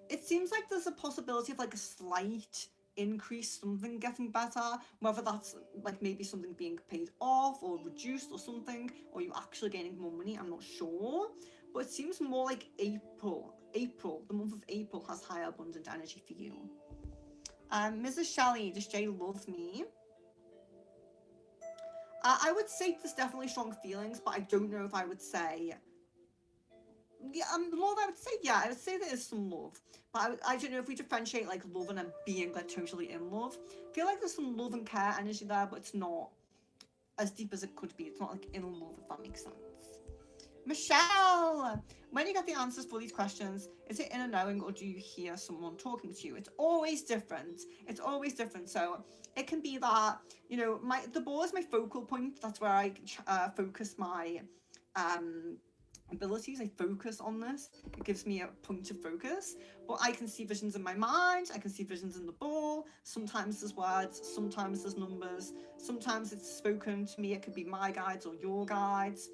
A: It seems like there's a possibility of like a slight increase, something getting better, whether that's like maybe something being paid off or reduced or something, or you actually gaining more money, I'm not sure. But it seems more like April, the month of April has higher abundant energy for you. Mrs. Shelley, does Jay love me? I would say there's definitely strong feelings, but I don't know if I would say Yeah, love, I would say, yeah, I would say there is some love. But I don't know if we differentiate like love and then being like totally in love. I feel like there's some love and care energy there, but it's not as deep as it could be. It's not like in love, if that makes sense. Michelle, when you get the answers for these questions, is it inner knowing or do you hear someone talking to you? It's always different. It's always different. So it can be that, you know, the ball is my focal point. That's where I focus my um, abilities. I focus on this. It gives me a point of focus. But I can see visions in my mind. I can see visions in the ball. Sometimes there's words. Sometimes there's numbers. Sometimes it's spoken to me. It could be my guides or your guides,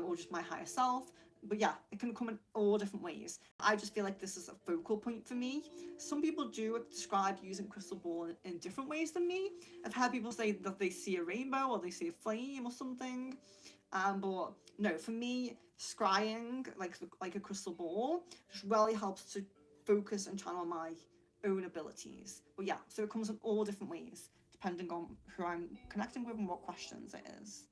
A: or just my higher self. But yeah, it can come in all different ways. I just feel like this is a focal point for me. Some people do describe using crystal ball in different ways than me. I've had people say that they see a rainbow or they see a flame or something. But no, for me, scrying like a crystal ball just really helps to focus and channel my own abilities. But yeah, so it comes in all different ways depending on who I'm connecting with and what questions it is.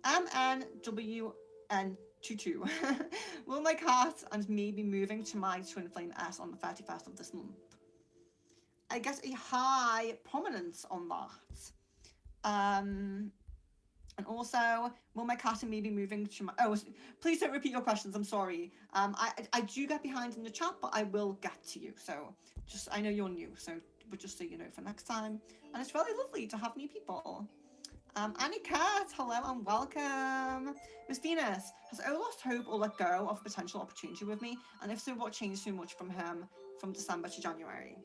A: MNWN22. Will my cat and me be moving to my twin flame S on the 31st of this month? I get a high prominence on that. And also, will my cat and me be moving to my... Oh, please don't repeat your questions. I'm sorry. I do get behind in the chat, but I will get to you. So just, I know you're new, but just so you know for next time. And it's really lovely to have new people. Annie Cat, hello and welcome. Miss Venus, has O lost hope or let go of a potential opportunity with me? And if so, what changed so much from him from December to January?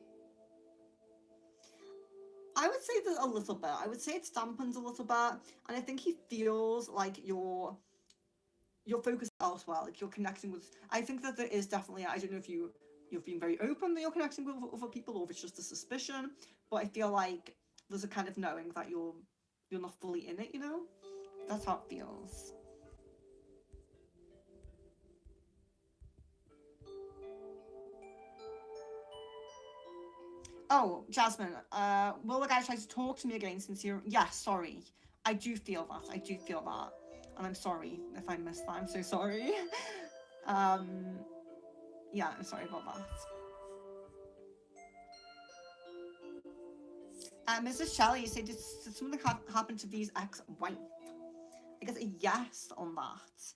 A: I would say that a little bit. I would say it's dampened a little bit, and I think he feels like your focus elsewhere, like you're connecting with. I think that there is definitely. I don't know if you've been very open that you're connecting with other people, or if it's just a suspicion. But I feel like there's a kind of knowing that you're not fully in it. You know, that's how it feels. Oh, Jasmine, will the guy try to talk to me again since you're... Yeah, sorry. I do feel that. I do feel that. And I'm sorry if I missed that. I'm so sorry. Yeah, I'm sorry about that. Mrs. Shelley, you said, did something happen to V's ex-wife? I guess a yes on that.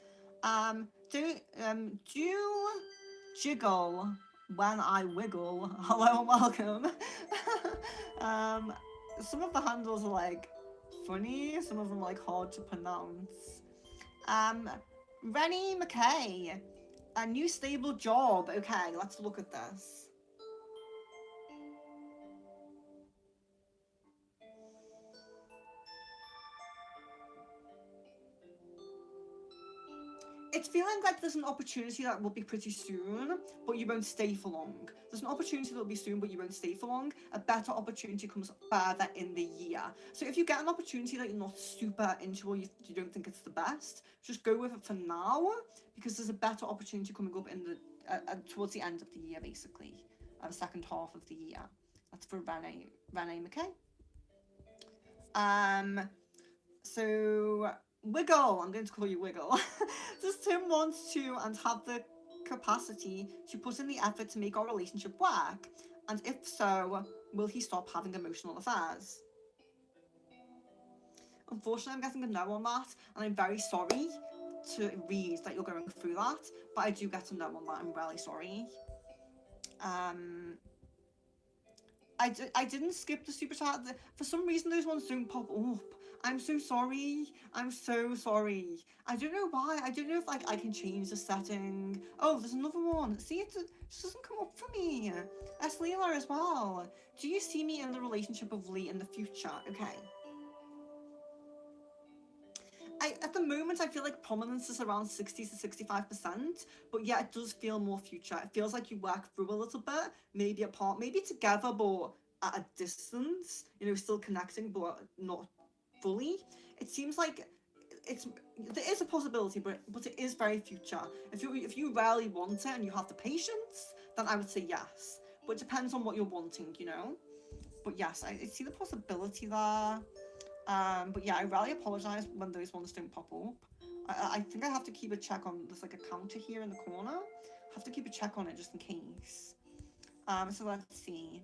A: Do jiggle when I wiggle. Hello and welcome. Some of the handles are like funny, some of them are like hard to pronounce. Rennie McKay, a new stable job. Okay, let's look at this. It's feeling like there's an opportunity that will be pretty soon, but you won't stay for long. There's an opportunity that will be soon, but you won't stay for long. A better opportunity comes further in the year. So if you get an opportunity that you're not super into or you don't think it's the best, just go with it for now, because there's a better opportunity coming up in the towards the end of the year, basically, the second half of the year. That's for Rennie McKay. So Wiggle, I'm going to call you Wiggle. Does Tim want to and have the capacity to put in the effort to make our relationship work? And if so, will he stop having emotional affairs? Unfortunately, I'm getting a no on that, and I'm very sorry to read that you're going through that, but I do get a no on that. I'm really sorry. I didn't skip the super chat. For some reason, those ones don't pop up. I'm so sorry. I'm so sorry. I don't know why. I don't know if like I can change the setting. Oh, there's another one. See, it just doesn't come up for me. That's Leela as well. Do you see me in the relationship with Lee in the future? Okay. At the moment, I feel like prominence is around 60 to 65%, but yeah, it does feel more future. It feels like you work through a little bit, maybe apart, maybe together, but at a distance, you know, still connecting, but not fully. It seems like there is a possibility, but it is very future. If you really want it and you have the patience, then I would say yes. But it depends on what you're wanting, you know. But yes, I see the possibility there. But yeah, I really apologise when those ones don't pop up. I think I have to keep a check on, there's like a counter here in the corner. I have to keep a check on it just in case. So let's see.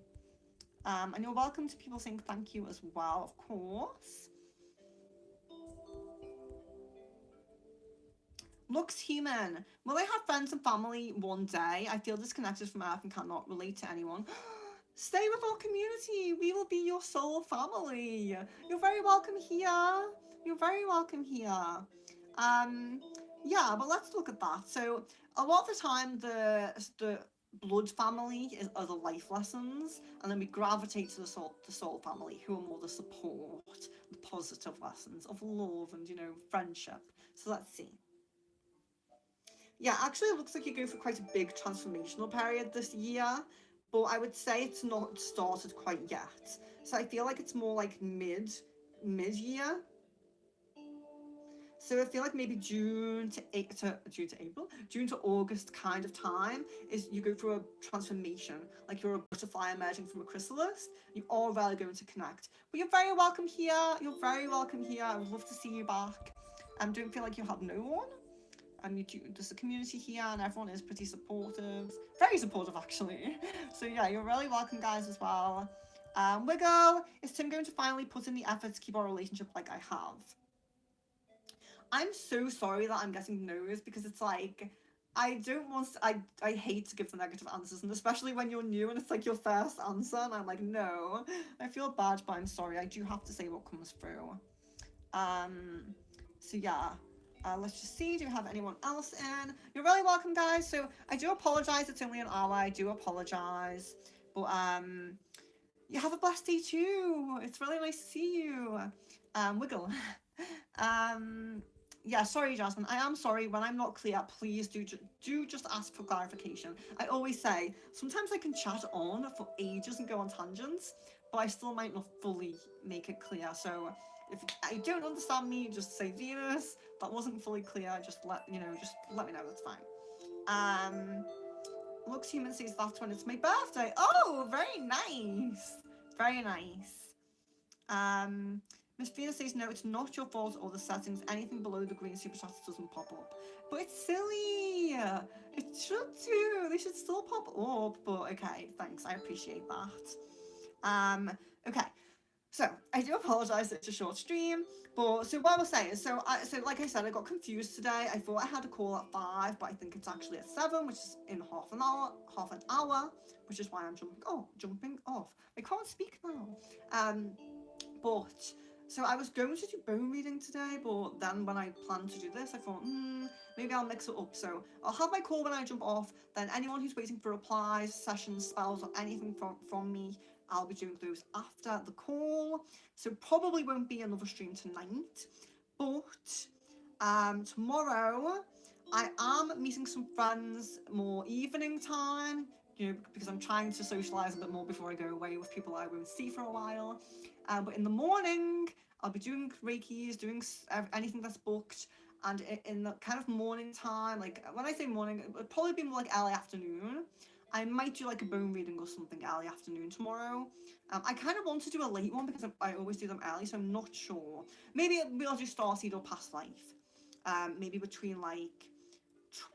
A: And you're welcome to people saying thank you as well, of course. Looks human. Will I have friends and family one day? I feel disconnected from Earth and cannot relate to anyone. Stay with our community. We will be your soul family. You're very welcome here. You're very welcome here. Yeah, but let's look at that. So a lot of the time, the blood family are the life lessons, and then we gravitate to the soul family, who are more the support, the positive lessons of love and friendship. So let's see. Yeah, actually, it looks like you go for quite a big transformational period this year, but I would say it's not started quite yet. So I feel like it's more like mid-year. So I feel like maybe June to April, June to August kind of time is you go through a transformation, like you're a butterfly emerging from a chrysalis. You are really going to connect. But you're very welcome here. You're very welcome here. I would love to see you back. Don't feel like you have no one. There's a community here and everyone is pretty supportive. Very supportive, actually. So yeah, you're really welcome, guys, as well. Wiggle, is Tim going to finally put in the effort to keep our relationship like I have? I'm so sorry that I'm getting no's, because it's like, I don't want to, I hate to give the negative answers, and especially when you're new and it's like your first answer and I'm like, no. I feel bad, but I'm sorry. I do have to say what comes through. So yeah. Let's just see, do we have anyone else in? You're really welcome, guys. So I do apologize, it's only an hour. I do apologize. But you have a blessed day too. It's really nice to see you. Wiggle. Yeah, sorry, Jasmine. I am sorry. When I'm not clear, please do just ask for clarification. I always say, sometimes I can chat on for ages and go on tangents, but I still might not fully make it clear. So if you don't understand me, just say, Venus, that wasn't fully clear. Just let me know. That's fine. Looks human says that's when it's my birthday. Oh, very nice. Very nice. Miss Venus says, no, it's not your fault or the settings. Anything below the green super chats doesn't pop up. But it's silly. It should do. They should still pop up. But okay, thanks. I appreciate that. Okay. So I do apologize. It's a short stream. But so what I was saying, so like I said, I got confused today. I thought I had a call at 5, but I think it's actually at 7, which is in half an hour, which is why I'm jumping off. I can't speak now. But so I was going to do bone reading today, but then when I planned to do this, I thought, maybe I'll mix it up. So I'll have my call when I jump off. Then anyone who's waiting for replies, sessions, spells, or anything from me, I'll be doing those after the call. So probably won't be another stream tonight. But tomorrow I am meeting some friends more evening time, because I'm trying to socialize a bit more before I go away with people I won't see for a while. But in the morning, I'll be doing Reikis, doing anything that's booked. And in the kind of morning time, like when I say morning, it would probably be more like early afternoon. I might do like a bone reading or something early afternoon tomorrow. I kind of want to do a late one because I always do them early, so I'm not sure. Maybe we'll do Starseed or Past Life. Maybe between like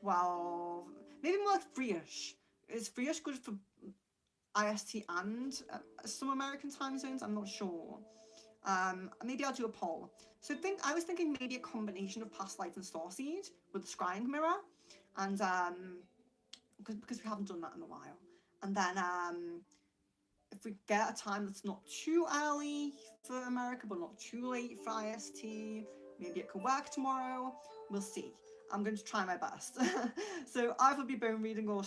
A: 12, maybe more like 3ish. Is 3ish good for IST and some American time zones? I'm not sure. Maybe I'll do a poll. So I was thinking maybe a combination of Past Life and Starseed with the Scrying Mirror, and because we haven't done that in a while. And then if we get a time that's not too early for America but not too late for IST, maybe it could work tomorrow. We'll see. I'm going to try my best. So either be bone reading or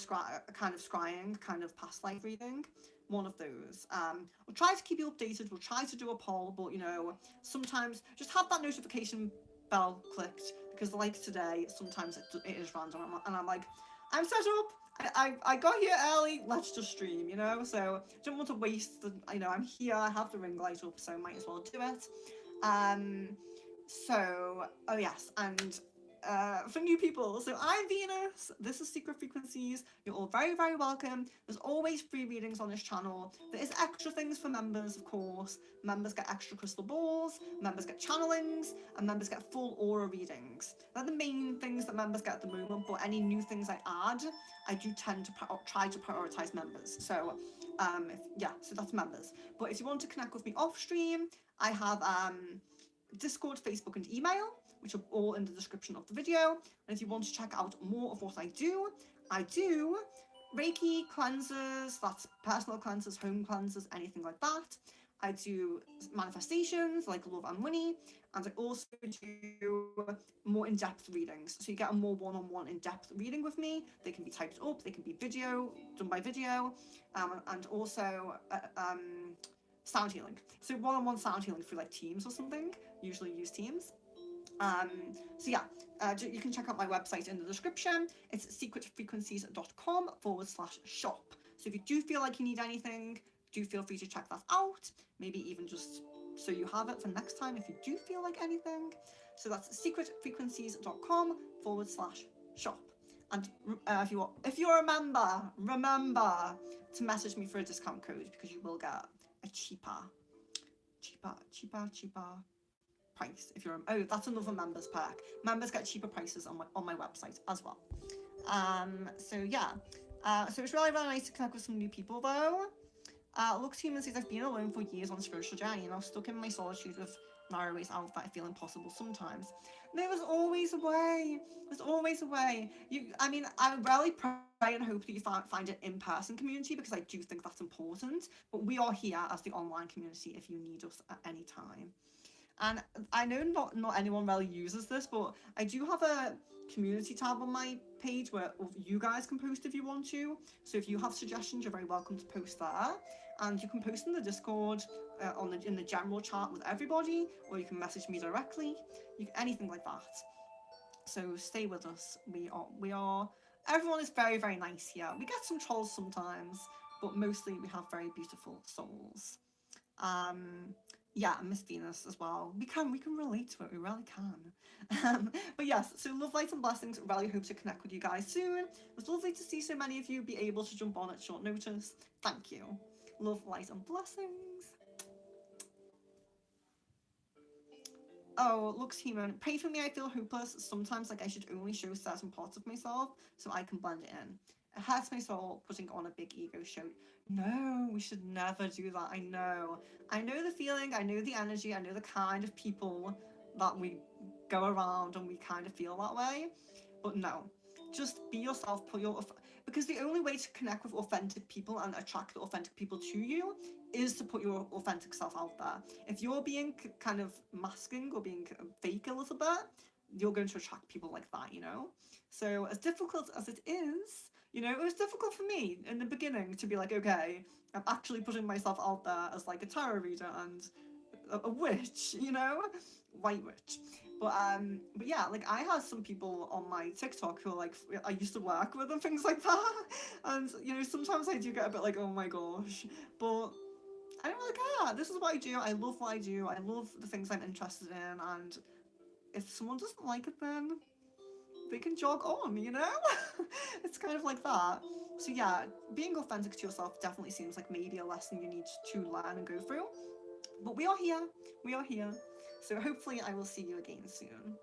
A: kind of scrying, kind of past life reading. One of those. We'll try to keep you updated. We'll try to do a poll, but sometimes just have that notification bell clicked, because like today, sometimes it is random, and I'm like, I'm set up. I got here early. Let's just stream, So don't want to waste the. I'm here. I have the ring light up, so might as well do it. So, oh yes, and for new people. So I'm Venus, this is Secret Frequencies. You're all very, very welcome. There's always free readings on this channel. There is extra things for members, of course. Members get extra crystal balls, members get channelings, and members get full aura readings. They're the main things that members get at the moment, but any new things I add, I do tend to try to prioritize members. So so that's members. But if you want to connect with me off stream, I have Discord, Facebook, and email, which are all in the description of the video. And if you want to check out more of what I do Reiki cleanses, that's personal cleanses, home cleanses, anything like that. I do manifestations like love and money, and I also do more in-depth readings. So you get a more one-on-one in-depth reading with me. They can be typed up, they can be done by video, and also sound healing. So one-on-one sound healing through like Teams or something. Usually use Teams. You can check out my website in the description. It's secretfrequencies.com/shop. So if you do feel like you need anything, do feel free to check that out. Maybe even just so you have it for next time if you do feel like anything. So that's secretfrequencies.com/shop. And if you're a member, remember to message me for a discount code, because you will get a cheaper price if you're that's another members perk. Members get cheaper prices on my website as well. So it's really, really nice to connect with some new people though. Lux Human says, I've been alone for years on spiritual journey and I'm stuck in my solitude with narrow ways out that I feel impossible sometimes. There's always a way. There's always a way. I really pray and hope that you find an in-person community, because I do think that's important. But we are here as the online community if you need us at any time. And I know not anyone really uses this, but I do have a community tab on my page where you guys can post if you want to. So if you have suggestions, you're very welcome to post there. And you can post in the Discord, in the general chat with everybody, or you can message me directly, anything like that. So stay with us. Everyone is very, very nice here. We get some trolls sometimes, but mostly we have very beautiful souls. Miss Venus as well. We can relate to it. We really can. But yes, so love, light, and blessings. Really hope to connect with you guys soon. It was lovely to see so many of you be able to jump on at short notice. Thank you. Love, light, and blessings. Oh, Lux Human. Pray for me. I feel hopeless. Sometimes like I should only show certain parts of myself so I can blend it in. It hurts my soul putting on a big ego show. No, we should never do that. I know the feeling, I know the energy, I know the kind of people that we go around and we kind of feel that way. But no, just be yourself, because the only way to connect with authentic people and attract the authentic people to you is to put your authentic self out there. If you're being kind of masking or being fake a little bit, you're going to attract people like that, So as difficult as it is, it was difficult for me in the beginning to be like, okay, I'm actually putting myself out there as like a tarot reader and a witch, white witch. But yeah, like I had some people on my TikTok who are like, I used to work with and things like that. And, sometimes I do get a bit like, oh my gosh, but I don't really care. This is what I do. I love what I do. I love the things I'm interested in. And if someone doesn't like it, then they can jog on, It's kind of like that. So yeah, being authentic to yourself definitely seems like maybe a lesson you need to learn and go through. But we are here. So hopefully I will see you again soon.